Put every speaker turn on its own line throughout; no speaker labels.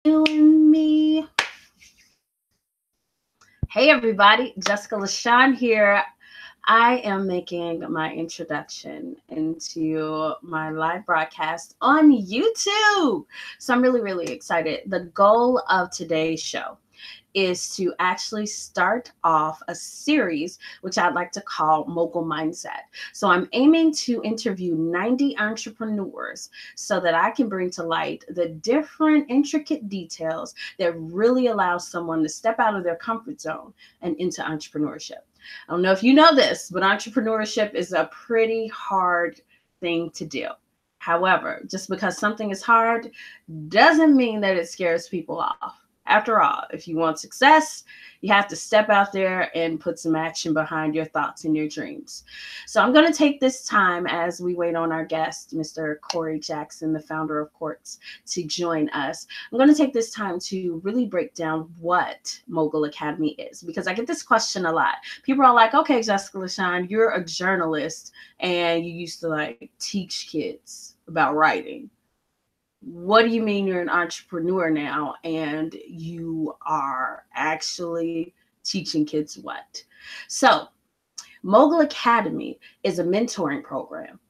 You and me. Hey everybody, Jessica LaShawn here. I am making my introduction into my live broadcast on YouTube. So I'm really excited. The goal of today's show is to actually start off a series which I'd like to call Mogul Mindset. So I'm aiming to interview 90 entrepreneurs so that I can bring to light the different intricate details that really allow someone to step out of their comfort zone and into entrepreneurship. I don't know if you know this, but entrepreneurship is a pretty hard thing to do. However, just because something is hard doesn't mean that it scares people off. After all, if you want success, you have to step out there and put some action behind your thoughts and your dreams. So I'm going to take this time as we wait on our guest, Mr. Corey Jackson, the founder of Qwerkz, to join us. I'm going to take this time to really break down what Mogul Academy is, because I get this question a lot. People are like, okay, Jessica LaShawn, you're a journalist and you used to like teach kids about writing. What do you mean you're an entrepreneur now and you are actually teaching kids what? So, Mogul Academy is a mentoring program,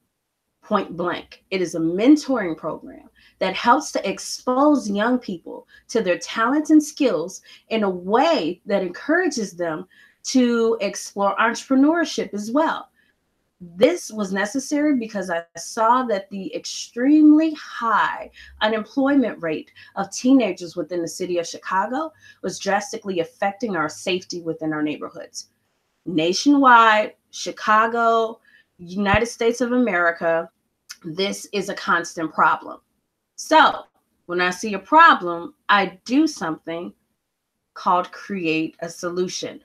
point blank. It is a mentoring program that helps to expose young people to their talents and skills in a way that encourages them to explore entrepreneurship as well. This was necessary because I saw that the extremely high unemployment rate of teenagers within the city of Chicago was drastically affecting our safety within our neighborhoods. Nationwide, Chicago, United States of America, this is a constant problem. So when I see a problem, I do something called create a solution.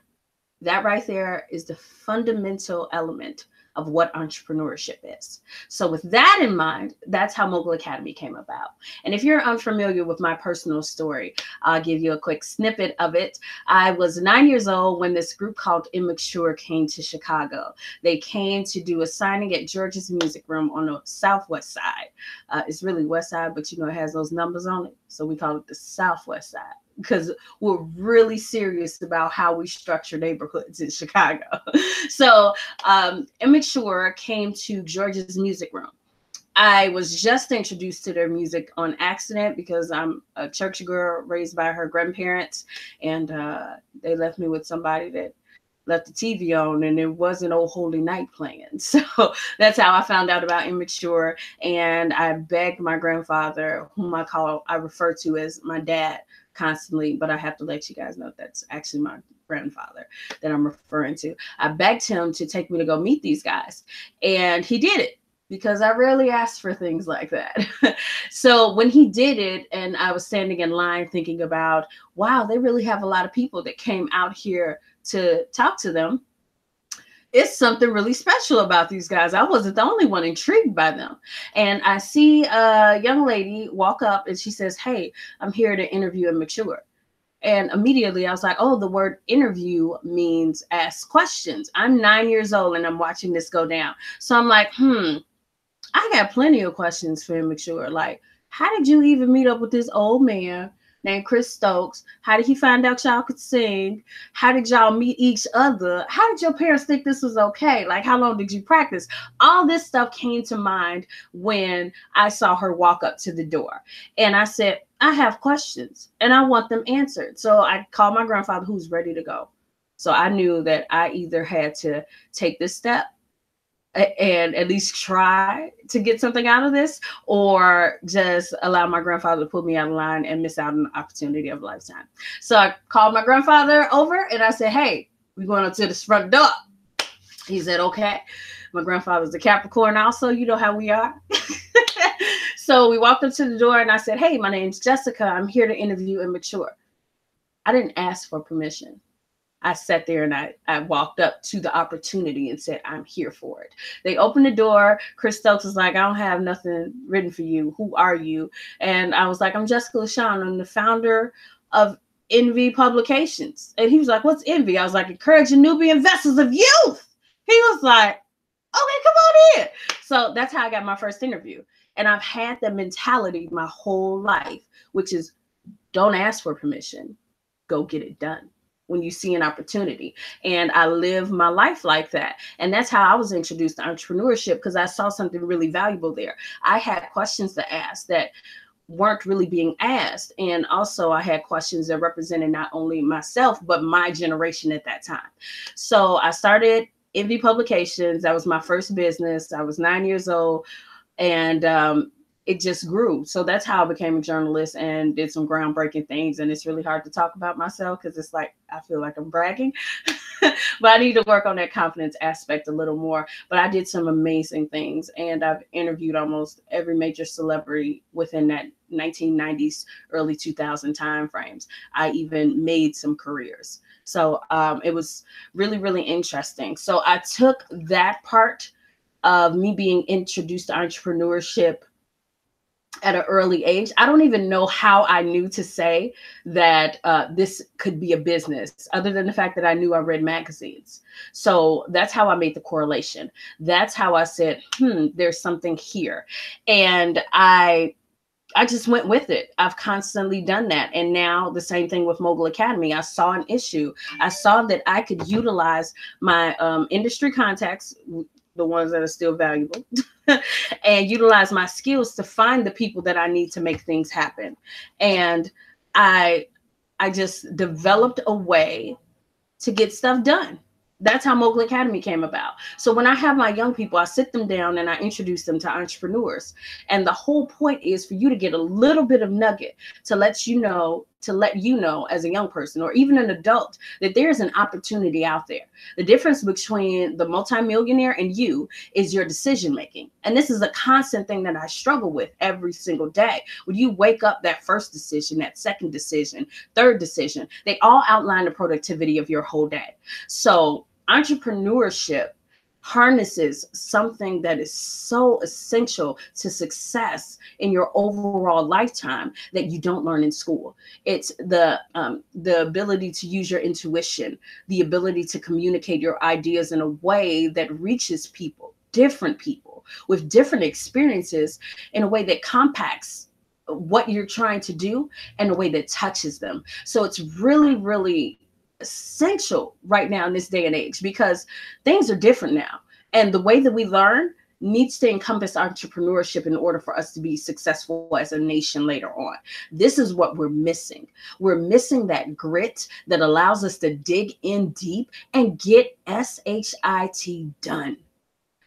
That right there is the fundamental element of what entrepreneurship is. So with that in mind, that's how Mogul Academy came about. And if you're unfamiliar with my personal story, I'll give you a quick snippet of it. I was 9 years old when this group called Immature came to Chicago. They came to do a signing at George's Music Room on the southwest side. It's really west side, but you know, it has those numbers on it. So we call it the southwest side, because we're really serious about how we structure neighborhoods in Chicago. So Immature came to George's Music Room. I was just introduced to their music on accident because I'm a church girl raised by her grandparents, and they left me with somebody that left the TV on and there wasn't Old Holy Night playing. So that's how I found out about Immature. And I begged my grandfather, whom I refer to as my dad constantly, but I have to let you guys know that's actually my grandfather that I'm referring to. I begged him to take me to go meet these guys, and he did it, because I rarely ask for things like that. So when he did it, and I was standing in line thinking about, wow, they really have a lot of people that came out here to talk to them. It's something really special about these guys. I wasn't the only one intrigued by them. And I see a young lady walk up and she says, hey, I'm here to interview Immature. And immediately I was like, oh, the word interview means ask questions. I'm 9 years old and I'm watching this go down. So I'm like, I got plenty of questions for Immature. Like, how did you even meet up with this old man named Chris Stokes? How did he find out y'all could sing? How did y'all meet each other? How did your parents think this was okay? Like, how long did you practice? All this stuff came to mind when I saw her walk up to the door. And I said, I have questions and I want them answered. So I called my grandfather, who's ready to go. So I knew that I either had to take this step and at least try to get something out of this, or just allow my grandfather to put me out of line and miss out on the opportunity of a lifetime. So I called my grandfather over and I said, hey, we're going up to this front door. He said, okay. My grandfather's a Capricorn also, you know how we are. So we walked up to the door and I said, hey, my name's Jessica. I'm here to interview Immature. I didn't ask for permission. I sat there and I walked up to the opportunity and said, I'm here for it. They opened the door. Chris Stokes was like, I don't have nothing written for you. Who are you? And I was like, I'm Jessica LaShawn. I'm the founder of Envy Publications. And he was like, what's Envy? I was like, encouraging Nubian vessels of youth. He was like, okay, come on in. So that's how I got my first interview. And I've had that mentality my whole life, which is Don't ask for permission. Go get it done when you see an opportunity. And I live my life like that. And that's how I was introduced to entrepreneurship, because I saw something really valuable there. I had questions to ask that weren't really being asked. And also I had questions that represented not only myself, but my generation at that time. So I started Envy Publications. That was my first business. I was 9 years old. And it just grew. So that's how I became a journalist and did some groundbreaking things. And it's really hard to talk about myself because it's like, I feel like I'm bragging, but I need to work on that confidence aspect a little more. But I did some amazing things, and I've interviewed almost every major celebrity within that 1990s, early 2000 time frames. I even made some careers. So it was really, really interesting. So I took that part of me being introduced to entrepreneurship at an early age. I don't even know how I knew to say that this could be a business, other than the fact that I knew I read magazines. So that's how I made the correlation. That's how I said, there's something here. And I just went with it. I've constantly done that. And now the same thing with Mogul Academy. I saw an issue. I saw that I could utilize my industry contacts, the ones that are still valuable, and utilize my skills to find the people that I need to make things happen. And I just developed a way to get stuff done. That's how Mogul Academy came about. So when I have my young people, I sit them down and I introduce them to entrepreneurs. And the whole point is for you to get a little bit of nugget to let you know as a young person or even an adult that there's an opportunity out there. The difference between the multimillionaire and you is your decision making. And this is a constant thing that I struggle with every single day. When you wake up, that first decision, that second decision, third decision, they all outline the productivity of your whole day. So entrepreneurship harnesses something that is so essential to success in your overall lifetime that you don't learn in school. It's the ability to use your intuition, the ability to communicate your ideas in a way that reaches people, different people with different experiences, in a way that compacts what you're trying to do in a way that touches them. So it's really, really essential right now in this day and age, because things are different now. And the way that we learn needs to encompass entrepreneurship in order for us to be successful as a nation later on. This is what we're missing. We're missing that grit that allows us to dig in deep and get SHIT done.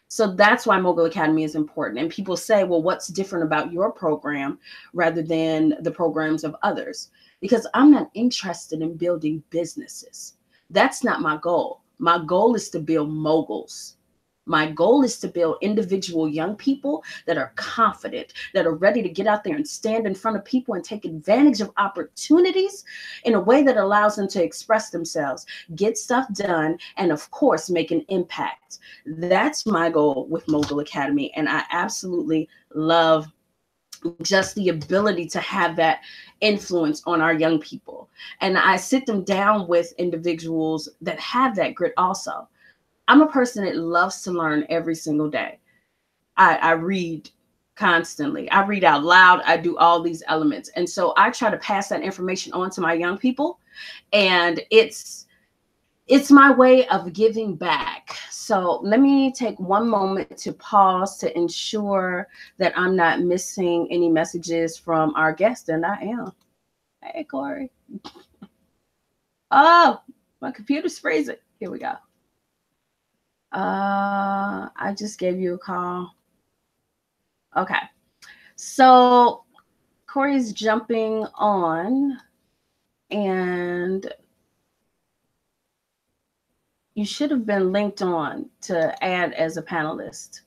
So that's why Mogul Academy is important. And people say, well, what's different about your program rather than the programs of others? Because I'm not interested in building businesses. That's not my goal. My goal is to build moguls. My goal is to build individual young people that are confident, that are ready to get out there and stand in front of people and take advantage of opportunities in a way that allows them to express themselves, get stuff done, and of course, make an impact. That's my goal with Mogul Academy. And I absolutely love just the ability to have that influence on our young people. And I sit them down with individuals that have that grit also. I'm a person that loves to learn every single day. I read constantly. I read out loud. I do all these elements. And so I try to pass that information on to my young people. And it's my way of giving back. So let me take one moment to pause to ensure that I'm not missing any messages from our guest. And I am. Hey, Corey. Oh, my computer's freezing. Here we go. I just gave you a call. Okay. So Corey's jumping on, and you should have been linked on to add as a panelist.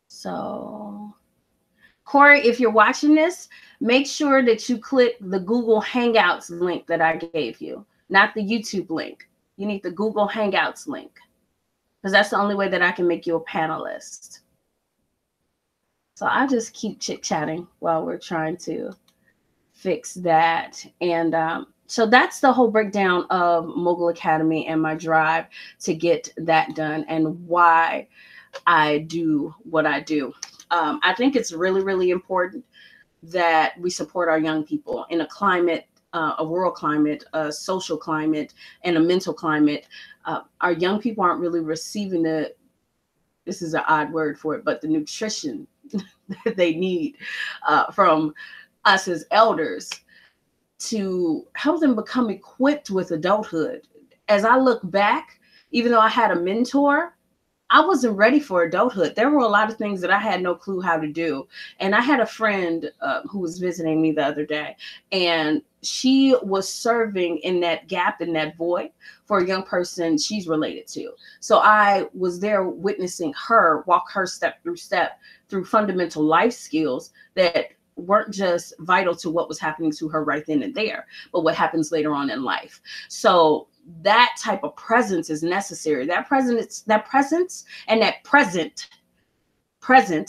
So Corey, if you're watching this, make sure that you click the Google Hangouts link that I gave you, not the YouTube link. You need the Google Hangouts link, because that's the only way that I can make you a panelist. So I just keep chit-chatting while we're trying to fix that. And so that's the whole breakdown of Mogul Academy and my drive to get that done and why I do what I do. I think it's really, really important that we support our young people in a climate, a world climate, a social climate, and a mental climate. Our young people aren't really receiving this is an odd word for it, but the nutrition that they need from us as elders to help them become equipped with adulthood. As I look back, even though I had a mentor, I wasn't ready for adulthood. There were a lot of things that I had no clue how to do. And I had a friend who was visiting me the other day, and she was serving in that gap, in that void for a young person she's related to. So I was there witnessing her walk her step through fundamental life skills that weren't just vital to what was happening to her right then and there, but what happens later on in life. So that type of presence is necessary. That presence and that present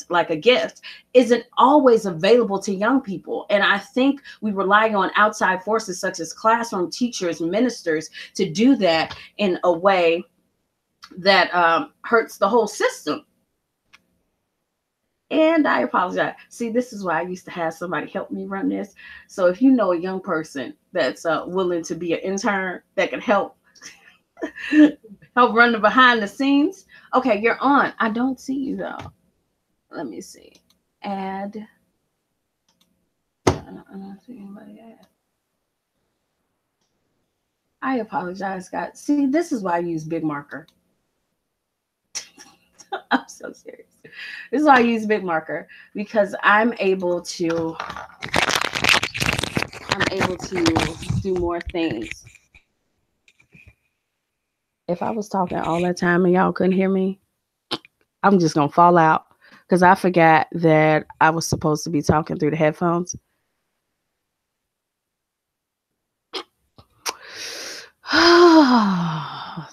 like a gift isn't always available to young people. And I think we rely on outside forces such as classroom teachers, ministers to do that in a way that hurts the whole system. And I apologize. See, this is why I used to have somebody help me run this. So if you know a young person that's willing to be an intern that can help run the behind the scenes. Okay, you're on. I don't see you though. Let me see. Add. I don't see anybody add. I apologize, guys. See, this is why I use Big Marker. I'm so serious. This is why I use Big Marker, because I'm able to do more things. If I was talking all that time and y'all couldn't hear me, I'm just gonna fall out because I forgot that I was supposed to be talking through the headphones.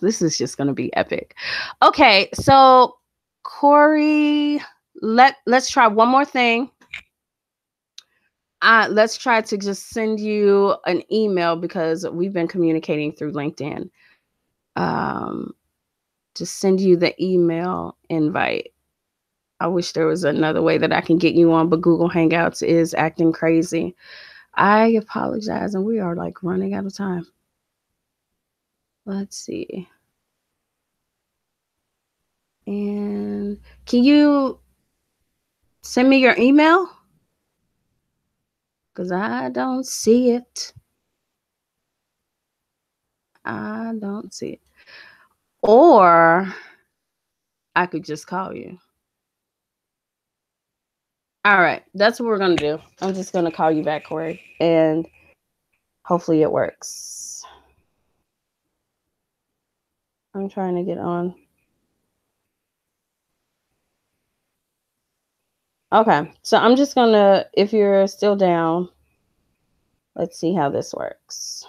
This is just gonna be epic. Okay, so Corey, let's try one more thing. Let's try to just send you an email because we've been communicating through LinkedIn. Just send you the email invite. I wish there was another way that I can get you on, but Google Hangouts is acting crazy. I apologize, and we are like running out of time. Let's see. And can you send me your email? Because I don't see it. I don't see it. Or I could just call you. All right. That's what we're going to do. I'm just going to call you back, Corey. And hopefully it works. I'm trying to get on. Okay. So I'm just going to, if you're still down, let's see how this works.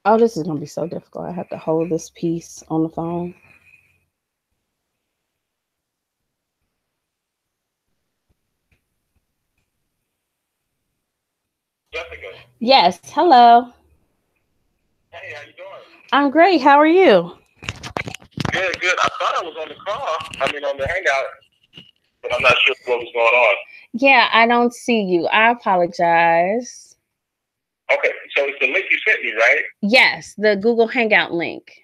Oh, this is going to be so difficult. I have to hold this piece on the phone.
Jessica.
Yes. Hello.
Hey, how you doing?
I'm great. How are you?
Good. I thought I was on the call. On the hangout, but I'm not sure what was going on.
Yeah, I don't see you. I apologize.
Okay, so it's the link you sent me, right?
Yes, the Google Hangout link.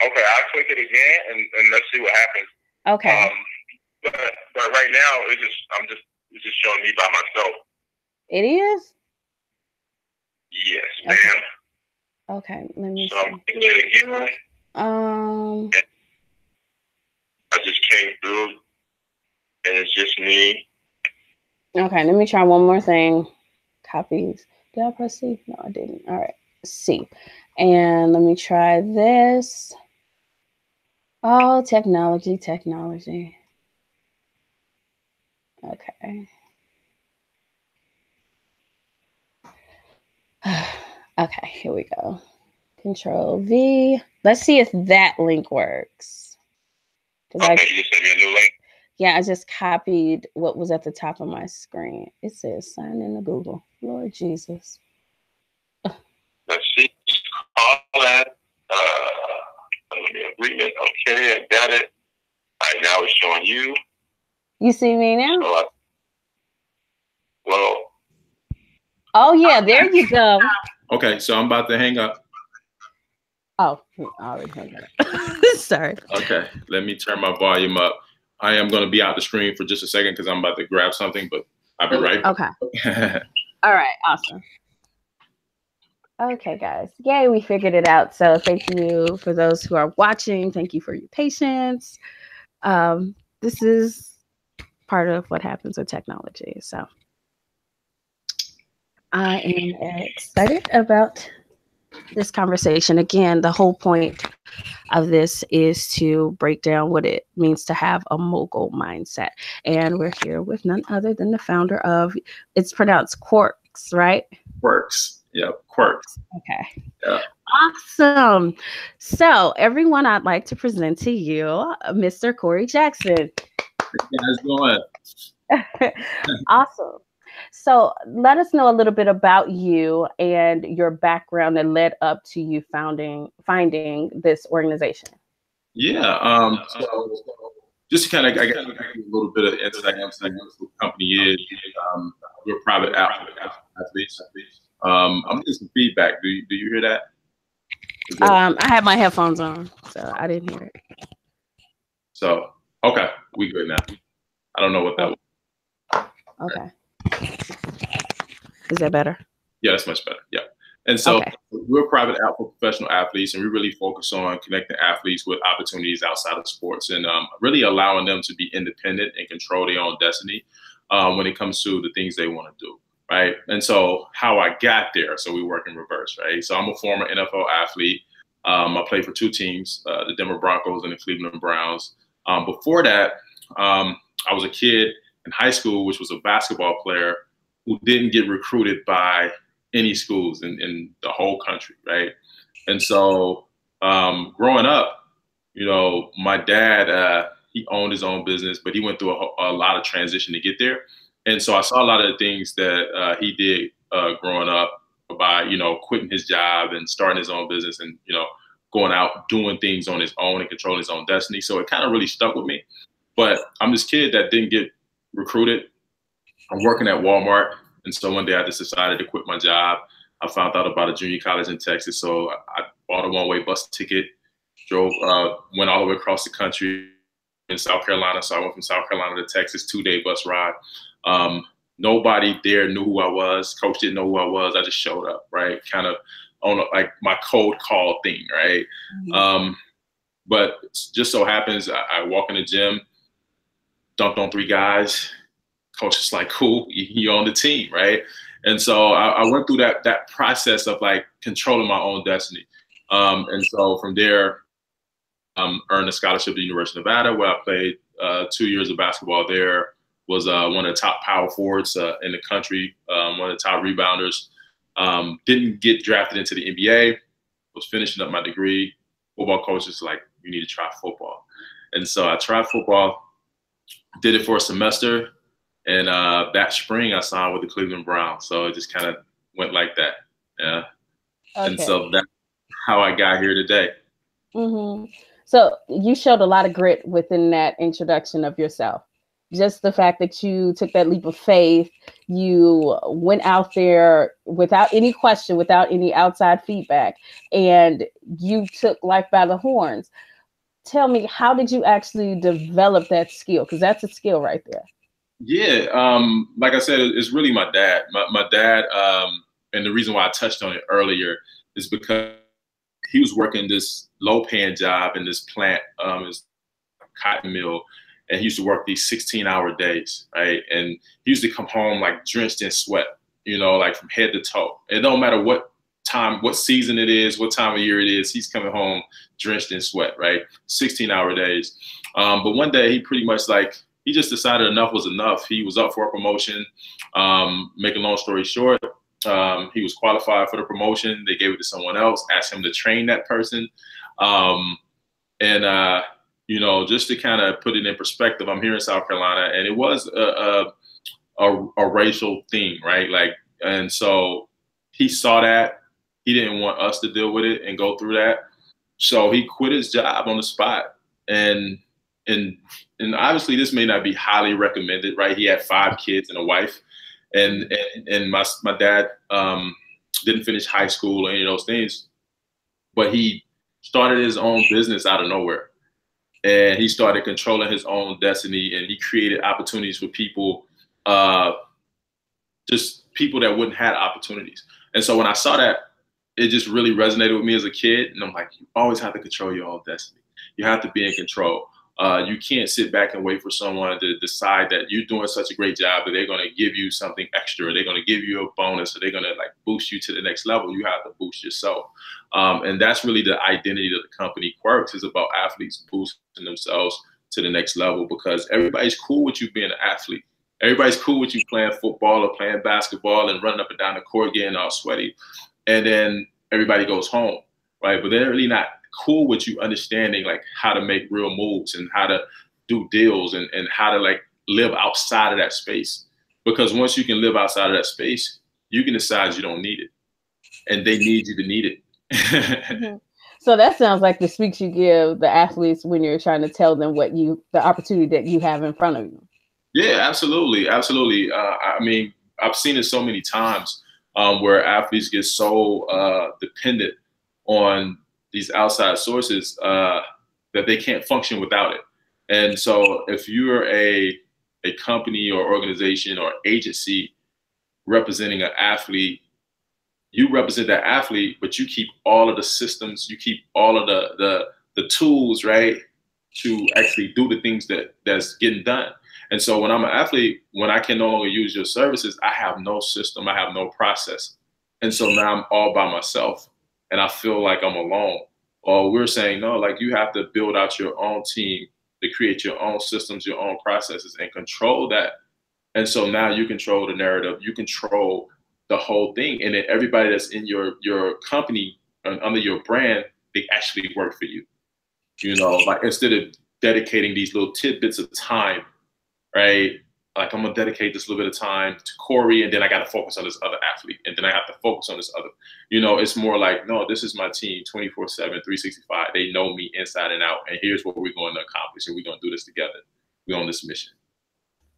Okay, I'll click it again and let's see what happens.
Okay.
But right now it's just showing me by myself.
It is?
Yes,
okay.
ma'am.
Okay, let me
see.
I'm
it again. I just came through and it's just me.
Okay, let me try one more thing. Copies. Did I press C? No, I didn't. All right, C. And let me try this. Oh, technology. Okay. Okay, here we go. Control V. Let's see if that link works.
Okay, you just sent me a new link?
Yeah, I just copied what was at the top of my screen. It says sign in to Google. Lord Jesus.
Let's see. All that. at it. All right, now it's showing you.
You see me now?
So well.
Oh yeah, there you go.
Okay, so I'm about to hang up.
Oh, I already hung up. Sorry.
Okay, let me turn my volume up. I am going to be out the screen for just a second because I'm about to grab something, but I'll be right back.
Okay. All right, awesome. Okay, guys. Yay, we figured it out. So thank you for those who are watching. Thank you for your patience. This is part of what happens with technology. So I am excited about this conversation. Again, the whole point of this is to break down what it means to have a mogul mindset. And we're here with none other than the founder of, it's pronounced Qwerkz, right?
Qwerkz. Yep, Qwerkz.
Okay.
Yeah.
Awesome. So, everyone, I'd like to present to you Mr. Corey Jackson.
How's it going?
Awesome. So, let us know a little bit about you and your background that led up to you finding this organization.
Yeah. So just to kind of, I guess, a little bit of insight into what the company is. We're private athletes. I'm getting some feedback. Do you hear that?
I had my headphones on, so I didn't hear it.
So, okay, we good now. I don't know what that was.
Okay. Is that better?
Yeah, that's much better. Yeah. And so we're private for professional athletes, and we really focus on connecting athletes with opportunities outside of sports and really allowing them to be independent and control their own destiny when it comes to the things they want to do. Right. And so how I got there, so we work in reverse. Right. So I'm a former NFL athlete. I played for two teams, the Denver Broncos and the Cleveland Browns. Before that, I was a kid in high school, which was a basketball player who didn't get recruited by any schools in the whole country. Right. And so growing up, you know, my dad, he owned his own business, but he went through a lot of transition to get there. And so I saw a lot of the things that he did growing up by, you know, quitting his job and starting his own business and, you know, going out, doing things on his own and controlling his own destiny. So it kind of really stuck with me. But I'm this kid that didn't get recruited. I'm working at Walmart. And so one day I just decided to quit my job. I found out about a junior college in Texas. So I bought a one-way bus ticket, drove, went all the way across the country in South Carolina. So I went from South Carolina to Texas, 2-day bus ride. Nobody there knew who I was. Coach didn't know who I was. I just showed up, right? Kind of on like my cold call thing, right? Mm-hmm. But just so happens I walk in the gym, dunked on 3 guys. Coach is like, cool, you're on the team, right? And so I went through that process of like controlling my own destiny. And so from there, earned a scholarship at the University of Nevada, where I played 2 years of basketball there. Was one of the top power forwards in the country, one of the top rebounders. Didn't get drafted into the NBA. Was finishing up my degree. Football coach was like, you need to try football. And so I tried football, did it for a semester. And that spring I signed with the Cleveland Browns. So it just kind of went like that. Yeah. Okay. And so that's how I got here today.
Mm-hmm. So you showed a lot of grit within that introduction of yourself. Just the fact that you took that leap of faith, you went out there without any question, without any outside feedback, and you took life by the horns. Tell me, how did you actually develop that skill? Because that's a skill right there.
Yeah, like I said, it's really my dad. My dad, and the reason why I touched on it earlier is because he was working this low-paying job in this plant, this cotton mill. And he used to work these 16-hour days, right? And he used to come home like drenched in sweat, you know, like from head to toe. It don't matter what time, what season it is, what time of year it is, he's coming home drenched in sweat, right? 16-hour days. But one day he pretty much like, he just decided enough was enough. He was up for a promotion. Make a long story short, he was qualified for the promotion. They gave it to someone else, asked him to train that person. You know, just to kind of put it in perspective, I'm here in South Carolina, and it was a racial thing, right? Like, and so he saw that. He didn't want us to deal with it and go through that. So he quit his job on the spot and and obviously this may not be highly recommended, right? He had 5 kids and a wife, and my dad didn't finish high school or any of those things, but he started his own business out of nowhere, and he started controlling his own destiny, and he created opportunities for people, just people that wouldn't have opportunities. And so when I saw that, it just really resonated with me as a kid. And I'm like, you always have to control your own destiny. You have to be in control. You can't sit back and wait for someone to decide that you're doing such a great job that they're going to give you something extra, or they're going to give you a bonus, or they're going to like boost you to the next level. You have to boost yourself. And that's really the identity of the company. Qwerkz is about athletes boosting themselves to the next level, because everybody's cool with you being an athlete. Everybody's cool with you playing football or playing basketball and running up and down the court getting all sweaty. And then everybody goes home, right? But they're really not cool with you understanding like how to make real moves and how to do deals and how to like live outside of that space. Because once you can live outside of that space, you can decide you don't need it, and they need you to need it.
Mm-hmm. So that sounds like the speech you give the athletes when you're trying to tell them what the opportunity that you have in front of you. Yeah,
absolutely. Absolutely. I mean, I've seen it so many times where athletes get so dependent on these outside sources that they can't function without it. And so if you're a company or organization or agency representing an athlete, you represent that athlete, but you keep all of the systems, you keep all of the tools, right, to actually do the things that's getting done. And so when I'm an athlete, when I can no longer use your services, I have no system, I have no process. And so now I'm all by myself and I feel like I'm alone. Or we're saying, no, like you have to build out your own team to create your own systems, your own processes, and control that. And so now you control the narrative, you control the whole thing. And then everybody that's in your company and under your brand, they actually work for you. You know, like instead of dedicating these little tidbits of time, right? Like I'm gonna dedicate this little bit of time to Corey, and then I gotta focus on this other athlete, and then I have to focus on this other, you know, it's more like, no, this is my team 24/7, 365. They know me inside and out, and here's what we're going to accomplish, and we're gonna do this together. We're on this mission.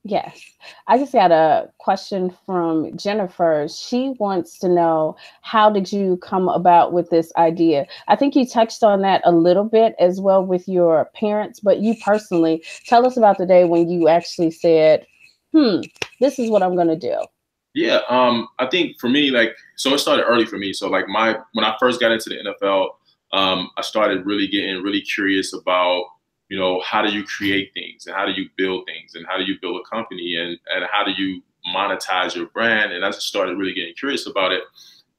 Yes. I just got a question from Jennifer. She wants to know, how did you come about with this idea? I think you touched on that a little bit as well with your parents, but you personally, tell us about the day when you actually said, this is what I'm going to do.
Yeah. I think for me, like, so it started early for me. So like when I first got into the NFL, I started really getting really curious about, you know, how do you create things, and how do you build things, and how do you build a company, and how do you monetize your brand? And I just started really getting curious about it.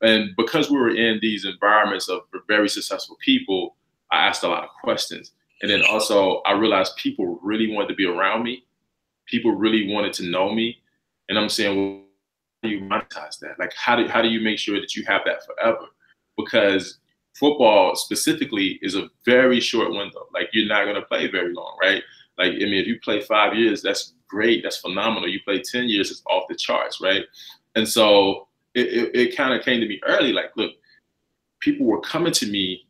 And because we were in these environments of very successful people, I asked a lot of questions. And then also I realized people really wanted to be around me. People really wanted to know me. And I'm saying, well, how do you monetize that? Like, how do you make sure that you have that forever? Because football specifically is a very short window. Like, you're not going to play very long, right? Like, I mean, if you play 5 years, that's great. That's phenomenal. You play 10 years, it's off the charts, right? And so it kind of came to me early, like, look, people were coming to me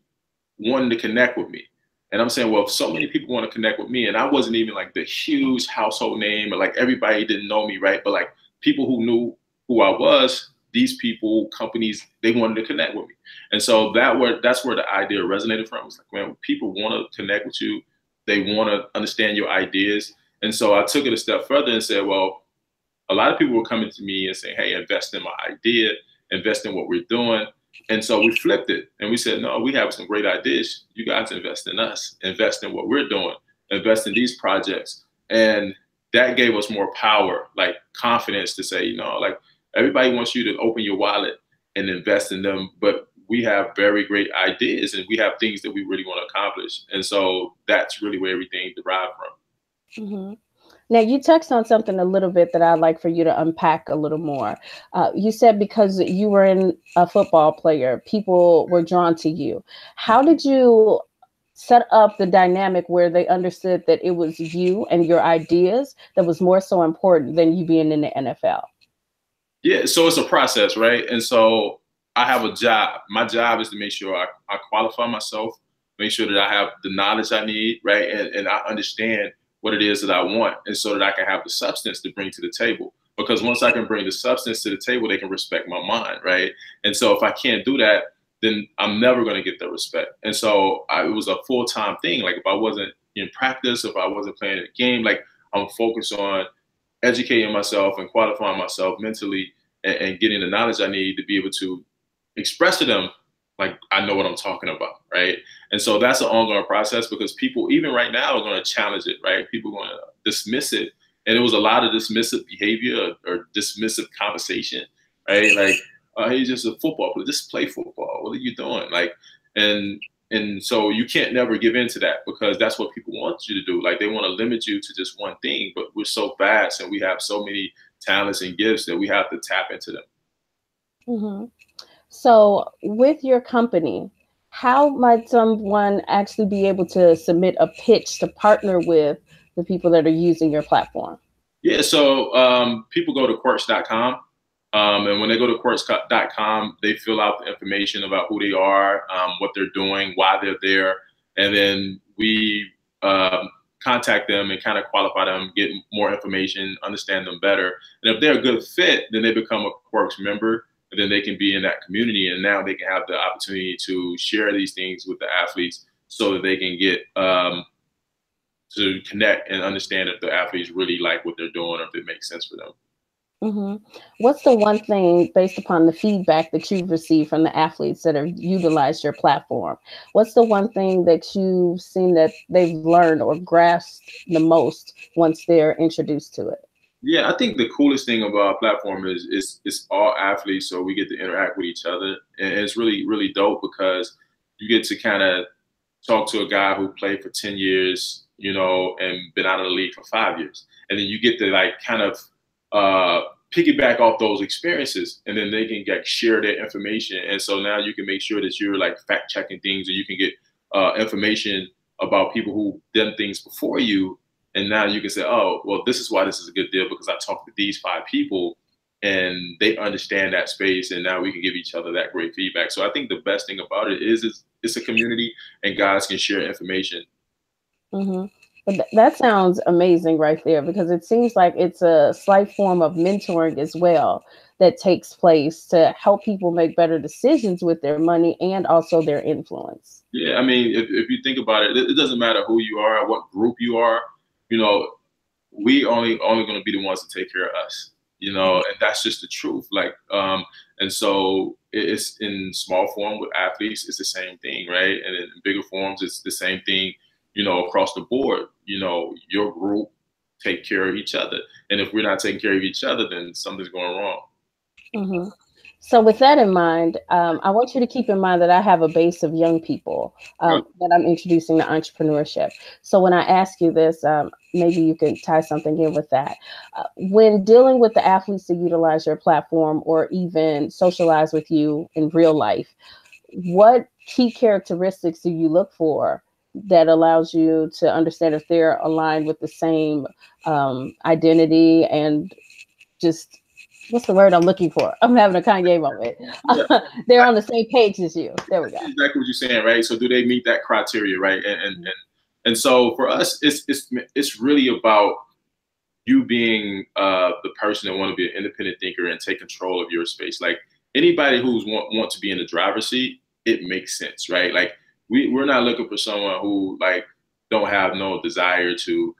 wanting to connect with me. And I'm saying, well, if so many people want to connect with me, and I wasn't even like the huge household name, or like everybody didn't know me, right? But like people who knew who I was, these people, companies, they wanted to connect with me. And so that's where the idea resonated from. It's like, man, people want to connect with you. They want to understand your ideas. And so I took it a step further and said, well, a lot of people were coming to me and saying, hey, invest in my idea, invest in what we're doing. And so we flipped it and we said, no, we have some great ideas. You guys invest in us, invest in what we're doing, invest in these projects. And that gave us more power, like confidence to say, you know, like everybody wants you to open your wallet and invest in them, but we have very great ideas and we have things that we really want to accomplish. And so that's really where everything derived from.
Mm-hmm. Now, you touched on something a little bit that I'd like for you to unpack a little more. You said because you were a football player, people were drawn to you. How did you set up the dynamic where they understood that it was you and your ideas that was more so important than you being in the NFL?
Yeah, so it's a process, right? And so I have a job. My job is to make sure I qualify myself, make sure that I have the knowledge I need, right? And I understand what it is that I want, and so that I can have the substance to bring to the table. Because once I can bring the substance to the table, they can respect my mind, right? And so if I can't do that, then I'm never going to get the respect. And so it was a full-time thing. Like if I wasn't in practice, if I wasn't playing a game, like I'm focused on educating myself and qualifying myself mentally and getting the knowledge I need to be able to express to them, like I know what I'm talking about, right? And so that's an ongoing process, because people, even right now, are going to challenge it, right? People are going to dismiss it. And it was a lot of dismissive behavior or dismissive conversation, right? Like, he's just a football player. Just play football. What are you doing? Like, and so you can't never give in to that, because that's what people want you to do. Like they want to limit you to just one thing, but we're so vast and we have so many talents and gifts that we have to tap into them.
Mm-hmm. So with your company, how might someone actually be able to submit a pitch to partner with the people that are using your platform?
Yeah, so people go to Qwerkz.com. And when they go to Qwerkz.com, they fill out the information about who they are, what they're doing, why they're there. And then we contact them and kind of qualify them, get more information, understand them better. And if they're a good fit, then they become a Qwerkz member, and then they can be in that community. And now they can have the opportunity to share these things with the athletes so that they can get to connect and understand if the athletes really like what they're doing or if it makes sense for them.
Mm-hmm. What's the one thing, based upon the feedback that you've received from the athletes that have utilized your platform, what's the one thing that you've seen that they've learned or grasped the most once they're introduced to it?
Yeah, I think the coolest thing about our platform is it's all athletes, so we get to interact with each other. And it's really, really dope, because you get to kind of talk to a guy who played for 10 years, you know, and been out of the league for 5 years. And then you get to like kind of piggyback off those experiences, and then they can like share their information. And so now you can make sure that you're like fact checking things, and you can get information about people who done things before you. And now you can say, oh, well, this is why this is a good deal, because I talked to these 5 people and they understand that space. And now we can give each other that great feedback. So I think the best thing about it is it's a community, and guys can share information.
Mm-hmm. But that sounds amazing right there, because it seems like it's a slight form of mentoring as well that takes place to help people make better decisions with their money and also their influence.
Yeah, I mean, if you think about it, it doesn't matter who you are, what group you are, you know, we only going to be the ones to take care of us, you know, and that's just the truth. Like, and so it's in small form with athletes, it's the same thing, right? And in bigger forms, it's the same thing, you know, across the board. You know, your group take care of each other. And if we're not taking care of each other, then something's going wrong.
Mm-hmm. So with that in mind, I want you to keep in mind that I have a base of young people that I'm introducing to entrepreneurship. So when I ask you this, maybe you can tie something in with that. When dealing with the athletes to utilize your platform or even socialize with you in real life, what key characteristics do you look for that allows you to understand if they're aligned with the same identity and just, what's the word I'm looking for? I'm having a Kanye moment. Yeah. They're on the same page as you. There we go.
That's exactly what you're saying, right? So do they meet that criteria, right? And so for us, it's really about you being the person that want to be an independent thinker and take control of your space. Like anybody who's want to be in the driver's seat, it makes sense, right? Like we're not looking for someone who like don't have no desire to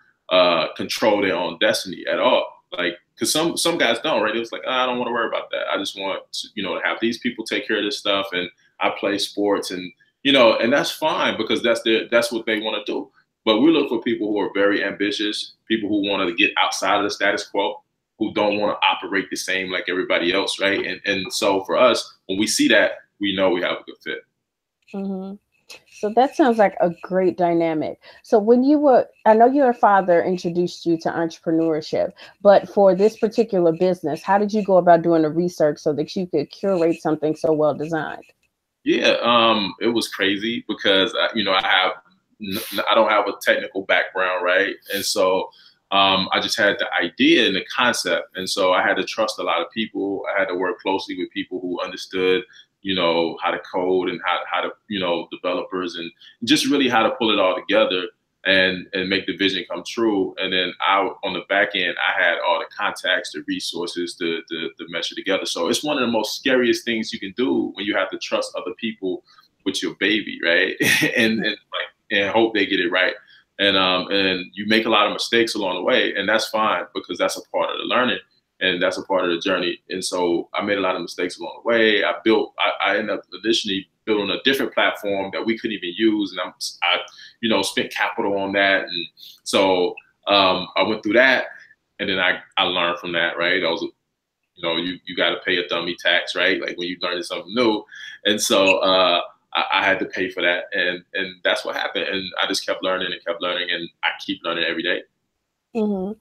control their own destiny at all. Like, because some guys don't, right? It was like, I don't want to worry about that. I just want to, you know, have these people take care of this stuff, and I play sports, and you know, and that's fine, because that's what they want to do. But we look for people who are very ambitious, people who want to get outside of the status quo, who don't want to operate the same like everybody else, right? And so for us, when we see that, we know we have a good fit.
Mm-hmm. So that sounds like a great dynamic. So when you were, I know your father introduced you to entrepreneurship, but for this particular business, how did you go about doing the research so that you could curate something so well designed?
Yeah, it was crazy because, you know, I don't have a technical background, right? And so I just had the idea and the concept. And so I had to trust a lot of people. I had to work closely with people who understood you know, how to code and how to, you know, developers, and just really how to pull it all together and make the vision come true. And then on the back end, I had all the contacts, the resources to mesh it together. So it's one of the most scariest things you can do when you have to trust other people with your baby, right? and hope they get it right. And you make a lot of mistakes along the way, and that's fine, because that's a part of the learning and that's a part of the journey. And so I made a lot of mistakes along the way. I ended up additionally building a different platform that we couldn't even use. And I you know, spent capital on that. And so I went through that, and then I learned from that, right? I was, you know, you got to pay a dummy tax, right? Like when you learn something new. And so I had to pay for that. And that's what happened. And I just kept learning, and I keep learning every day.
Mm-hmm.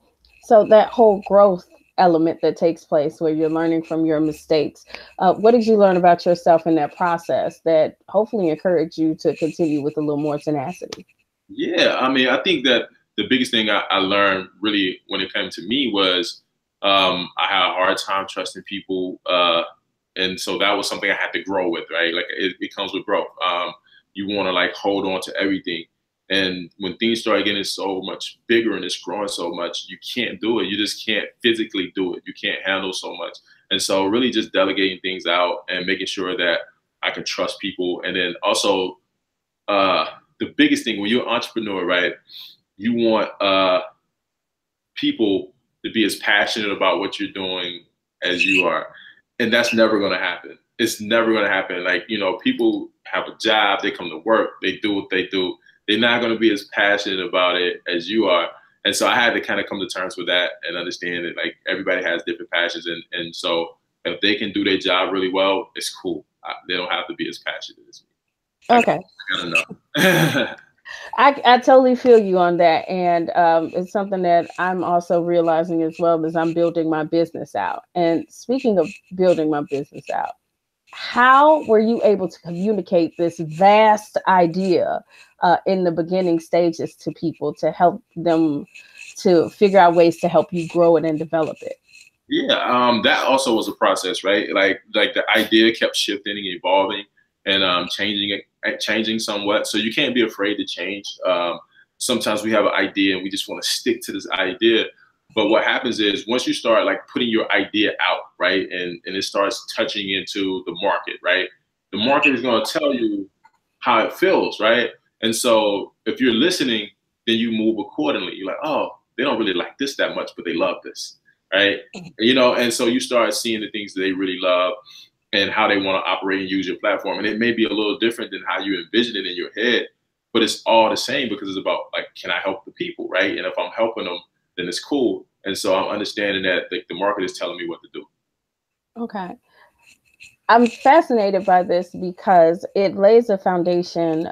So that whole growth element that takes place where you're learning from your mistakes, what did you learn about yourself in that process that hopefully encouraged you to continue with a little more tenacity?
Yeah, I mean, I think that the biggest thing I learned really when it came to me was I had a hard time trusting people. And so that was something I had to grow with, right? Like it comes with growth. You want to like hold on to everything. And when things start getting so much bigger and it's growing so much, you can't do it. You just can't physically do it. You can't handle so much. And so really just delegating things out and making sure that I can trust people. And then also the biggest thing when you're an entrepreneur, right, you want people to be as passionate about what you're doing as you are. And that's never going to happen. It's never going to happen. Like, you know, people have a job, they come to work, they do what they do. They're not going to be as passionate about it as you are. And so I had to kind of come to terms with that and understand that like everybody has different passions. And so if they can do their job really well, it's cool. They don't have to be as passionate as me.
Okay.
I gotta know.
I totally feel you on that. And it's something that I'm also realizing as well as I'm building my business out. And speaking of building my business out, how were you able to communicate this vast idea in the beginning stages to people to help them to figure out ways to help you grow it and develop it?
Yeah, that also was a process, right? Like the idea kept shifting and evolving and changing somewhat. So you can't be afraid to change. Sometimes we have an idea and we just want to stick to this idea. But what happens is once you start like putting your idea out, right, and it starts touching into the market, right, the market is going to tell you how it feels, right? And so if you're listening, then you move accordingly. You're like, oh, they don't really like this that much, but they love this, right? You know, and so you start seeing the things that they really love and how they want to operate and use your platform. And it may be a little different than how you envision it in your head, but it's all the same because it's about like, can I help the people, right? And if I'm helping them, then it's cool. And so I'm understanding that the market is telling me what to do.
Okay. I'm fascinated by this because it lays a foundation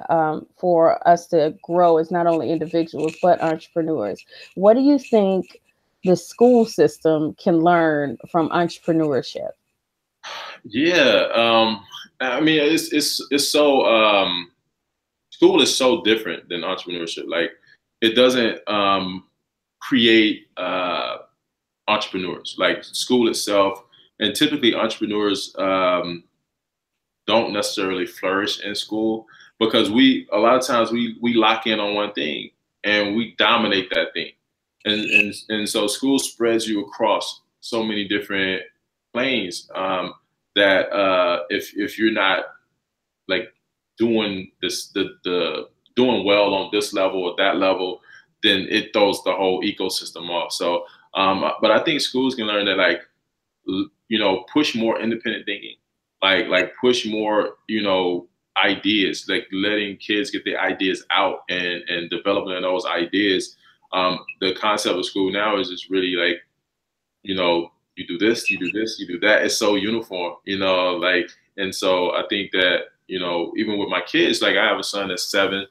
for us to grow as not only individuals, but entrepreneurs. What do you think the school system can learn from entrepreneurship?
Yeah. I mean, it's so, school is so different than entrepreneurship. Like it doesn't create entrepreneurs like school itself. And typically entrepreneurs don't necessarily flourish in school because a lot of times we lock in on one thing and we dominate that thing. And so school spreads you across so many different planes that if you're not like doing doing well on this level or that level, then it throws the whole ecosystem off. So, but I think schools can learn that like, you know, push more independent thinking, like push more, you know, ideas, like letting kids get their ideas out and developing those ideas. The concept of school now is just really like, you know, you do this, you do this, you do that. It's so uniform, you know, like, and so I think that, you know, even with my kids, like I have a son that's 7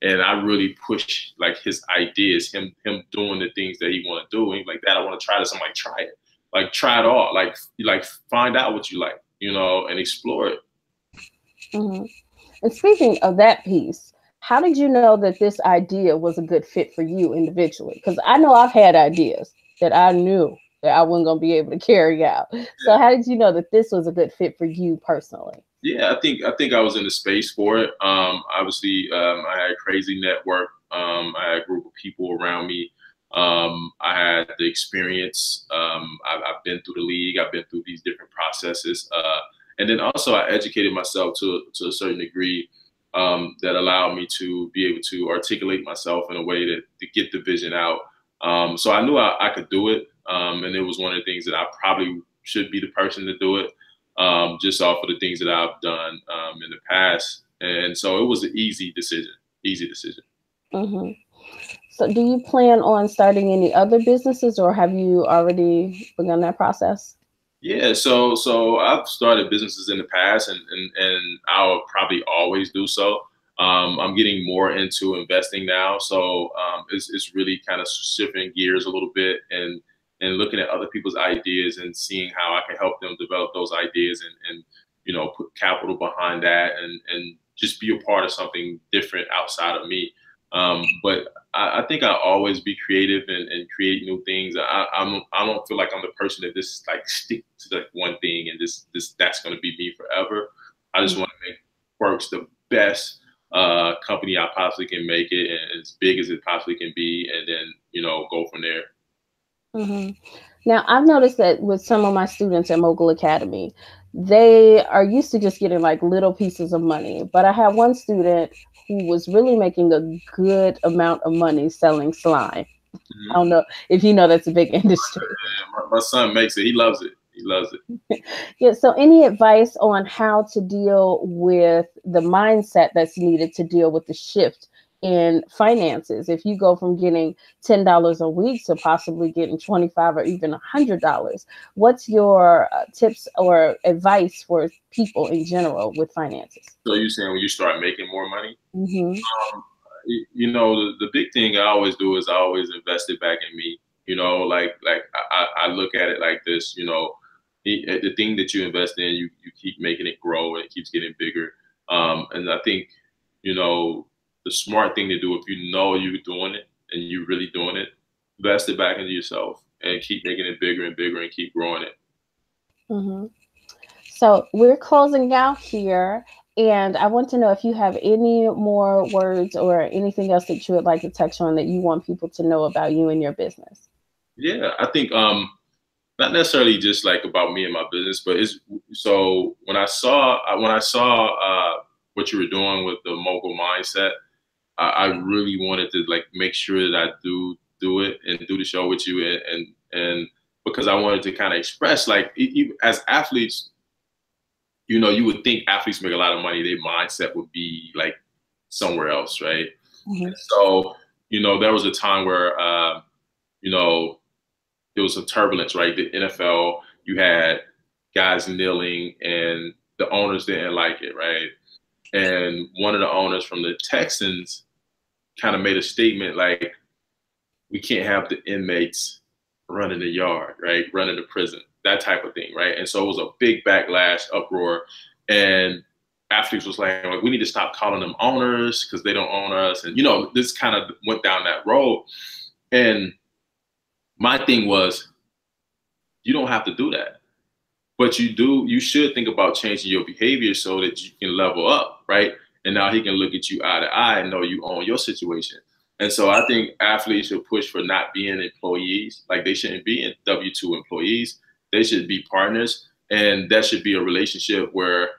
and I really push like his ideas, him doing the things that he want to do. And he's like, Dad, I want to try this. I'm like, try it. Like, try it all. Like find out what you like, you know, and explore it.
Mm-hmm. And speaking of that piece, how did you know that this idea was a good fit for you individually? Because I know I've had ideas that I knew that I wasn't going to be able to carry out. So how did you know that this was a good fit for you personally?
Yeah, I think I was in the space for it. Obviously, I had a crazy network. I had a group of people around me. I had the experience. I've been through the league. I've been through these different processes, and then also I educated myself to a certain degree that allowed me to be able to articulate myself in a way to get the vision out. So I knew I could do it, and it was one of the things that I probably should be the person to do it. Just off of the things that I've done in the past. And so it was an easy decision.
Mm-hmm. So do you plan on starting any other businesses, or have you already begun that process?
Yeah, so I've started businesses in the past, and I'll probably always do so. I'm getting more into investing now, so it's really kind of shifting gears a little bit and looking at other people's ideas and seeing how I can help them develop those ideas and you know, put capital behind that and just be a part of something different outside of me. But I think I'll always be creative and create new things. I don't feel like I'm the person that just like stick to like one thing and that's going to be me forever. I just want to make Qwerkz the best company I possibly can make it, and as big as it possibly can be, and then, you know, go from there.
Mm-hmm. Now, I've noticed that with some of my students at Mogul Academy, they are used to just getting like little pieces of money. But I had one student who was really making a good amount of money selling slime. Mm-hmm. I don't know if you know that's a big industry.
My son makes it. He loves it. He loves it.
Yeah. So any advice on how to deal with the mindset that's needed to deal with the shift in finances? If you go from getting $10 a week to possibly getting $25 or even $100, what's your tips or advice for people in general with finances?
So you're saying when you start making more money?
Mm-hmm.
You know, the big thing I always do is I always invest it back in me. You know, like I look at it like this, you know, the thing that you invest in, you keep making it grow and it keeps getting bigger. And I think, you know, the smart thing to do, if you know you're doing it and you're really doing it, invest it back into yourself and keep making it bigger and bigger and keep growing it.
Mm-hmm. So we're closing out here, and I want to know if you have any more words or anything else that you would like to touch on that you want people to know about you and your business.
Yeah, I think not necessarily just like about me and my business, but it's so when I saw what you were doing with the Mogul Mindset, I really wanted to like make sure that I do it and do the show with you and because I wanted to kind of express like as athletes, you know, you would think athletes make a lot of money, their mindset would be like somewhere else, right? Mm-hmm. So, you know, there was a time where you know, there was some turbulence, right? The NFL, you had guys kneeling and the owners didn't like it, right? And one of the owners from the Texans kind of made a statement like, we can't have the inmates running the yard, right? Running the prison, that type of thing, right? And so it was a big backlash, uproar. And athletes was like, we need to stop calling them owners because they don't own us. And, you know, this kind of went down that road. And my thing was, you don't have to do that. But you should think about changing your behavior so that you can level up, right? And now he can look at you eye to eye and know you own your situation. And so I think athletes should push for not being employees. Like they shouldn't be in W-2 employees. They should be partners. And that should be a relationship where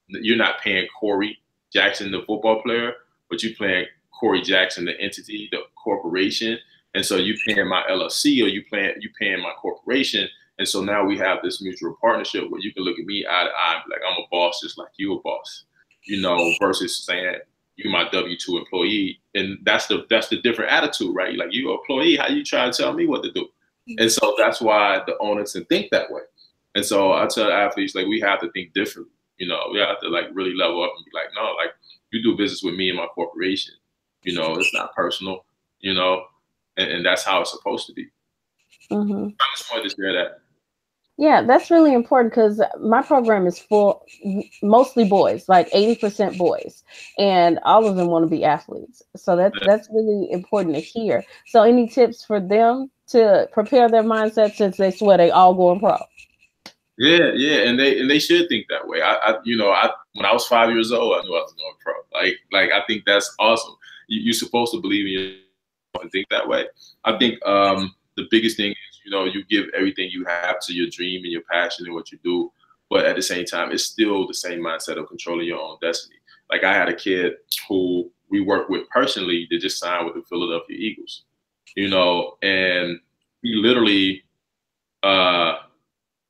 you're not paying Corey Jackson, the football player, but you're paying Corey Jackson, the entity, the corporation. And so you paying my LLC or you paying my corporation. And so now we have this mutual partnership where you can look at me eye to eye and be like, I'm a boss just like you a boss, you know, versus saying you're my W-2 employee. And that's the different attitude, right? Like, you an employee, how you try to tell me what to do? And so that's why the owners can think that way. And so I tell athletes, like, we have to think differently. You know, we have to like really level up and be like, no, like, you do business with me and my corporation. You know, it's not personal, you know, and that's how it's supposed to be.
Mm-hmm.
I just wanted to share that.
Yeah, that's really important because my program is full, mostly boys, like 80% boys, and all of them want to be athletes. So that's really important to hear. So any tips for them to prepare their mindset since they swear they all going pro?
Yeah, and they should think that way. When I was 5 years old, I knew I was going pro. Like I think that's awesome. You're supposed to believe in yourself and think that way. I think the biggest thing is, you give everything you have to your dream and your passion and what you do, but at the same time, it's still the same mindset of controlling your own destiny. Like I had a kid who we worked with personally that just signed with the Philadelphia Eagles, and he literally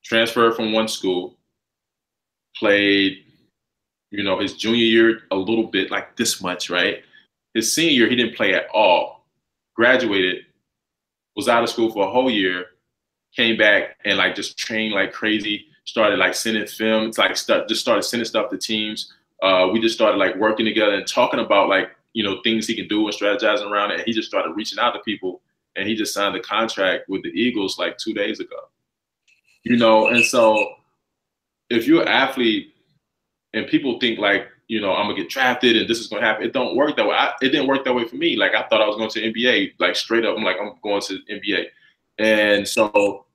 transferred from one school, played, his junior year a little bit, like this much, right? His senior year, he didn't play at all. Graduated, was out of school for a whole year, came back and like just trained like crazy, started like sending films, like just started sending stuff to teams. We just started like working together and talking about like, things he can do and strategizing around it. And he just started reaching out to people, and he just signed a contract with the Eagles like 2 days ago. And so if you're an athlete and people think like, I'm gonna get drafted and this is gonna happen, it don't work that way. It didn't work that way for me. Like I thought I was going to the NBA, like straight up. I'm like, I'm going to the NBA. And so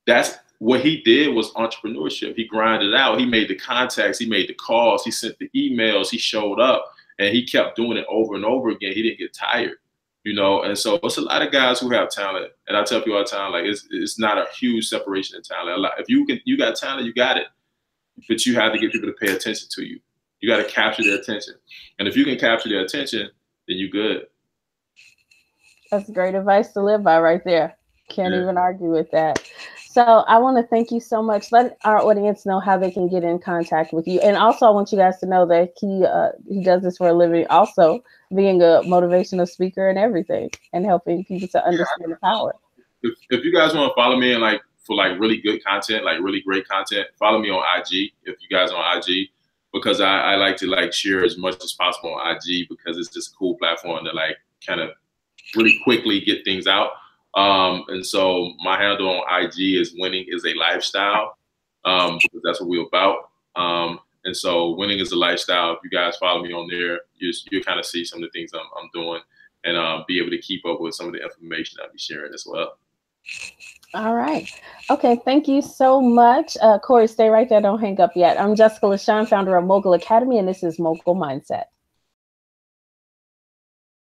that's what he did, was entrepreneurship. He grinded out. He made the contacts. He made the calls. He sent the emails. He showed up, and he kept doing it over and over again. He didn't get tired, And so it's a lot of guys who have talent. And I tell people all the time, like it's not a huge separation in talent. If you got talent, you got it. But you have to get people to pay attention to you. You got to capture their attention. And if you can capture their attention, then you're good.
That's great advice to live by right there. Can't even argue with that. So I want to thank you so much. Let our audience know how they can get in contact with you. And also I want you guys to know that he does this for a living, also being a motivational speaker and everything, and helping people to understand the power.
If you guys want to follow me and like for like really good content, like really great content, follow me on IG if you guys are on IG, because I like to like share as much as possible on IG, because it's just a cool platform to like kind of really quickly get things out. And so my handle on IG is Winning is a Lifestyle, because that's what we're about. And so Winning is a Lifestyle. If you guys follow me on there, you'll kind of see some of the things I'm doing, and be able to keep up with some of the information I'll be sharing as well.
All right. Okay. Thank you so much. Corey, stay right there. Don't hang up yet. I'm Jessica LaShawn, founder of Mogul Academy, and this is Mogul Mindset.